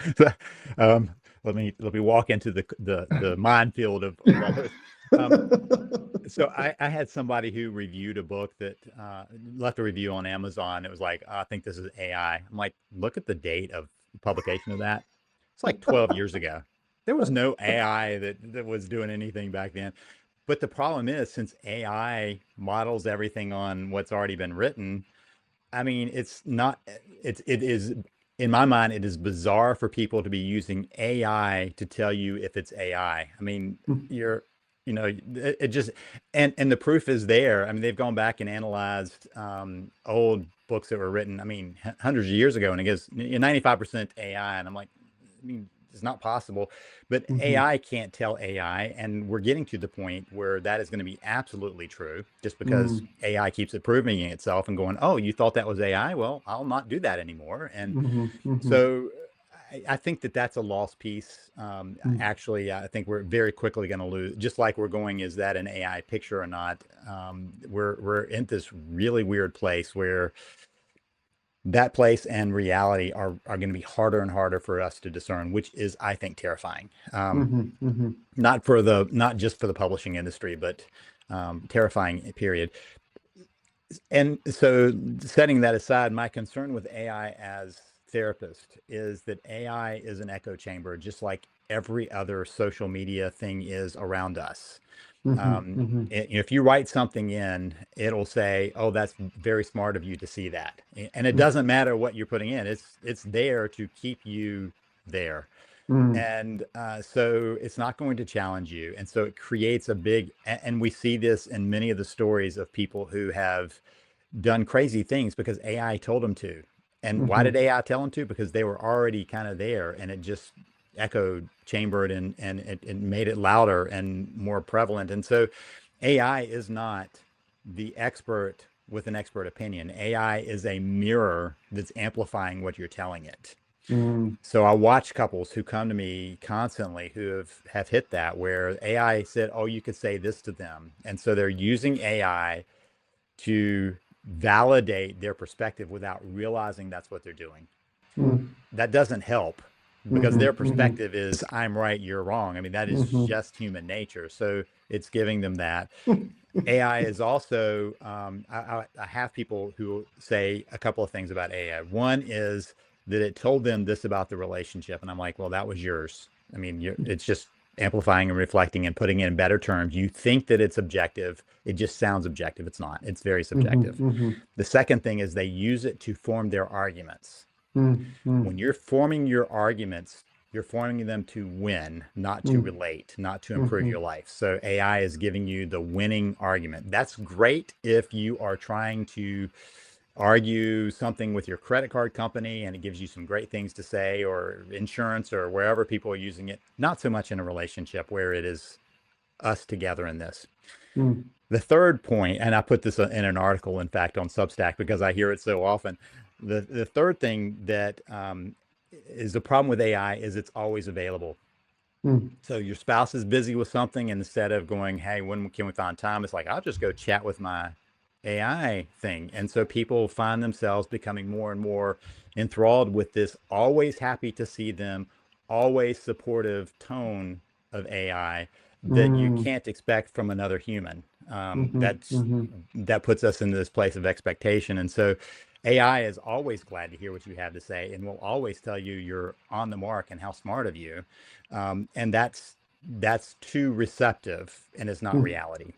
Let me walk into the minefield of all this. So I had somebody who reviewed a book that left a review on Amazon. It was like, I think this is AI. I'm like, look at the date of publication of that. It's like 12 years ago. There was no AI that was doing anything back then. But the problem is, since AI models everything on what's already been written, I mean, it is, in my mind, it is bizarre for people to be using AI to tell you if it's AI. I mean, it just, and the proof is there. I mean, they've gone back and analyzed old books that were written, I mean, hundreds of years ago, and it gives 95% AI. And I'm like, I mean, it's not possible. But AI can't tell AI, and we're getting to the point where that is going to be absolutely true, just because AI keeps improving itself and going, oh, you thought that was AI? Well, I'll not do that anymore. And so I think that's a lost piece. Actually, I think we're very quickly going to lose, just like we're going, is that an AI picture or not? We're in this really weird place where that place and reality are going to be harder and harder for us to discern, which is, I think, terrifying. Not just for the publishing industry, but terrifying, period. And so, setting that aside, my concern with AI as therapist is that AI is an echo chamber, just like every other social media thing is around us. If you write something in, it'll say, "Oh, that's very smart of you to see that," and it doesn't matter what you're putting in; it's there to keep you there. And so it's not going to challenge you. And so it creates a big, and we see this in many of the stories of people who have done crazy things because AI told them to. And why did AI tell them to? Because they were already kind of there, and it just echoed, chambered, and it made it louder and more prevalent. And so AI is not the expert with an expert opinion. AI is a mirror that's amplifying what you're telling it. So I watch couples who come to me constantly who have hit that, where AI said, "Oh, you could say this to them." And so they're using AI to validate their perspective without realizing that's what they're doing. That doesn't help, because their perspective is, "I'm right, you're wrong." I mean, that is just human nature. So it's giving them that. AI is also, I have people who say a couple of things about AI. One is that it told them this about the relationship. And I'm like, well, that was yours. I mean, it's just amplifying and reflecting and putting it in better terms. You think that it's objective. It just sounds objective. It's not. It's very subjective. The second thing is they use it to form their arguments. When you're forming your arguments, you're forming them to win, not to relate, not to improve your life. So AI is giving you the winning argument. That's great if you are trying to argue something with your credit card company and it gives you some great things to say, or insurance, or wherever people are using it. Not so much in a relationship where it is us together in this. The third point, and I put this in an article, in fact, on Substack, because I hear it so often. The third thing that is the problem with AI is it's always available. So your spouse is busy with something, and instead of going, "Hey, when can we find time?" It's like, "I'll just go chat with my AI thing." And so people find themselves becoming more and more enthralled with this always happy to see them, always supportive tone of AI that you can't expect from another human. That puts us into this place of expectation. And so AI is always glad to hear what you have to say, and will always tell you you're on the mark and how smart of you. And that's too receptive, and it's not reality.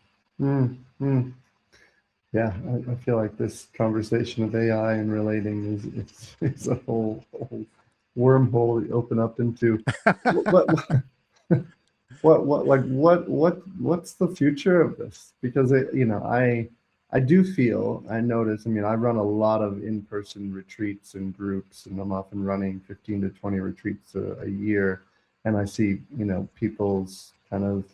Yeah, I feel like this conversation of AI and relating is a whole wormhole you open up into. What's the future of this? Because I do feel, I notice, I mean, I run a lot of in-person retreats and groups, and I'm often running 15 to 20 retreats a year, and I see, people's kind of,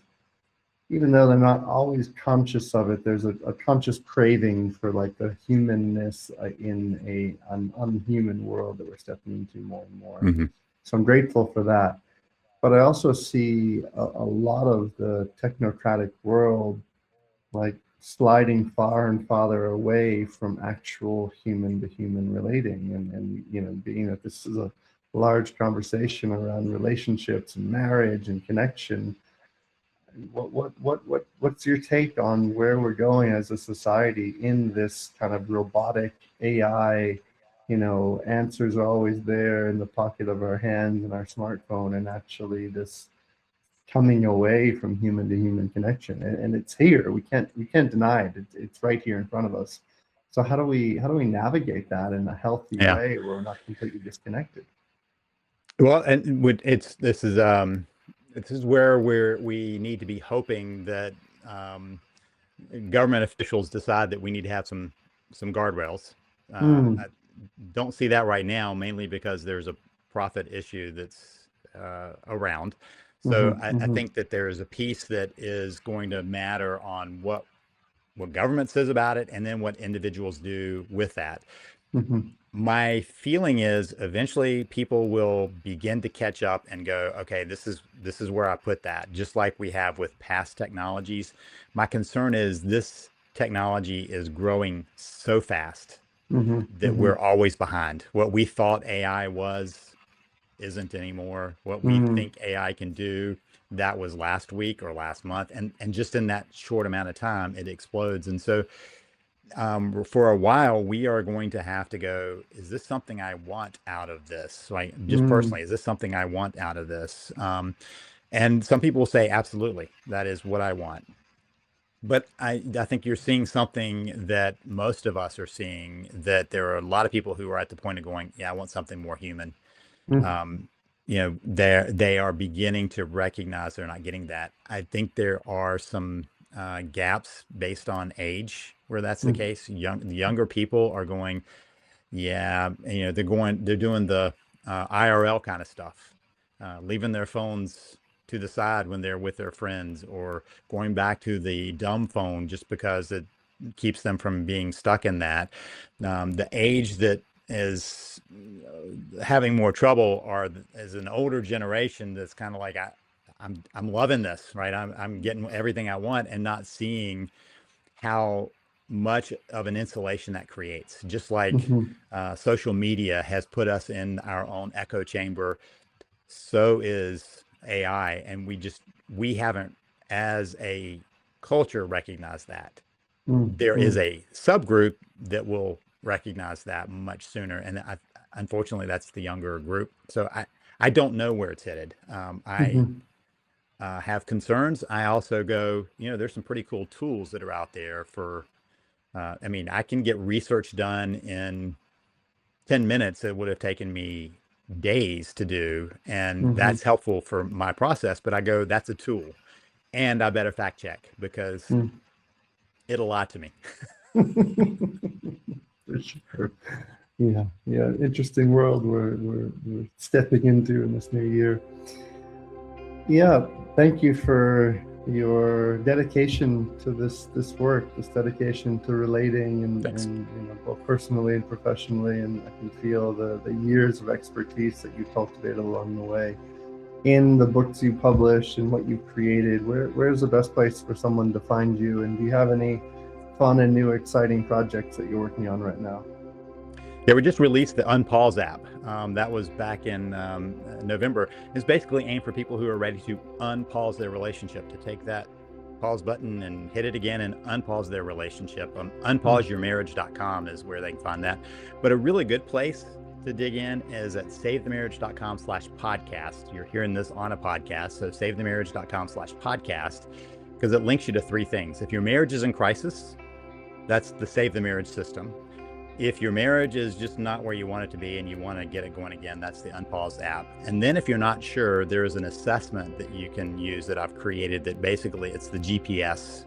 even though they're not always conscious of it, there's a conscious craving for like the humanness in an unhuman world that we're stepping into more and more. So I'm grateful for that. But I also see a lot of the technocratic world like sliding far and farther away from actual human to human relating, and being that this is a large conversation around relationships and marriage and connection. What's your take on where we're going as a society in this kind of robotic AI? Answers are always there in the pocket of our hands and our smartphone, and actually this coming away from human to human connection, and it's here. We can't deny it. It's right here in front of us. So how do we navigate that in a healthy way where we're not completely disconnected? Well, and this is where we need to be hoping that government officials decide that we need to have some guardrails. I don't see that right now, mainly because there's a profit issue that's around. So I think that there is a piece that is going to matter on what government says about it, and then what individuals do with that. My feeling is eventually people will begin to catch up and go, okay, this is where I put that, just like we have with past technologies. My concern is this technology is growing so fast that we're always behind. What we thought AI was isn't anymore. What we think AI can do, that was last week or last month. And just in that short amount of time, it explodes. And so for a while, we are going to have to go, is this something I want out of this? Like, just personally, is this something I want out of this? And some people will say, absolutely, that is what I want. But I think you're seeing something that most of us are seeing, that there are a lot of people who are at the point of going, yeah, I want something more human. Mm, Um, they are beginning to recognize they're not getting that. I think there are some gaps based on age where that's the mm, case. The younger people are going, yeah, they're doing the IRL kind of stuff, leaving their phones to the side when they're with their friends, or going back to the dumb phone just because it keeps them from being stuck in that. The age that is having more trouble is an older generation that's kind of like, I'm loving this, right? I'm getting everything I want and not seeing how much of an insulation that creates. Just like mhm, social media has put us in our own echo chamber, so is AI, and we haven't, as a culture, recognized that. mm, There is mm, a subgroup that will recognize that much sooner, and unfortunately, that's the younger group. So I don't know where it's headed. I mhm, have concerns. I also go, there's some pretty cool tools that are out there for. I mean, I can get research done in 10 minutes. It would have taken me days to do, and mhm, that's helpful for my process. But I go, that's a tool, and I better fact check because mm. it'll lie to me. For sure. Yeah, yeah. Interesting world we're stepping into in this new year. Yeah, thank you for your dedication to this work, this dedication to relating Thanks. and both personally and professionally. And I can feel the years of expertise that you cultivated along the way in the books you published and what you've created. Where's the best place for someone to find you? And do you have any fun and new exciting projects that you're working on right now? Yeah, we just released the Unpause app. That was back in November. It's basically aimed for people who are ready to unpause their relationship, to take that pause button and hit it again and unpause their relationship. Unpauseyourmarriage.com is where they can find that. But a really good place to dig in is at savethemarriage.com/podcast. You're hearing this on a podcast, so savethemarriage.com/podcast, because it links you to three things. If your marriage is in crisis, that's the Save the Marriage system. If your marriage is just not where you want it to be and you want to get it going again, that's the Unpause app. And then if you're not sure, there's an assessment that you can use that I've created that basically it's the GPS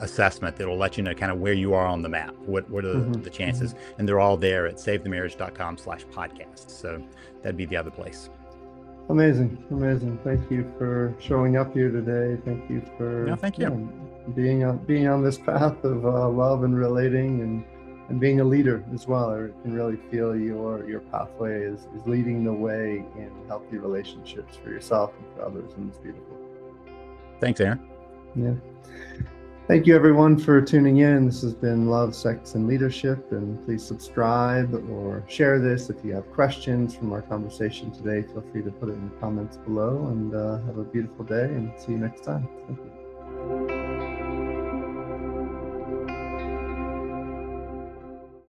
assessment that will let you know kind of where you are on the map. What are Mhm, the chances? mhm. And they're all there at savethemarriage.com/podcast. So that'd be the other place. Amazing, amazing. Thank you for showing up here today. Thank you No, for thank you. being on this path of love and relating and being a leader as well. I can really feel your pathway is leading the way in healthy relationships for yourself and for others, and it's beautiful. Thanks, Aaron. Yeah. Thank you, everyone, for tuning in. This has been Love, Sex, and Leadership. And please subscribe or share this. If you have questions from our conversation today, feel free to put it in the comments below. And have a beautiful day, and see you next time. Thank you.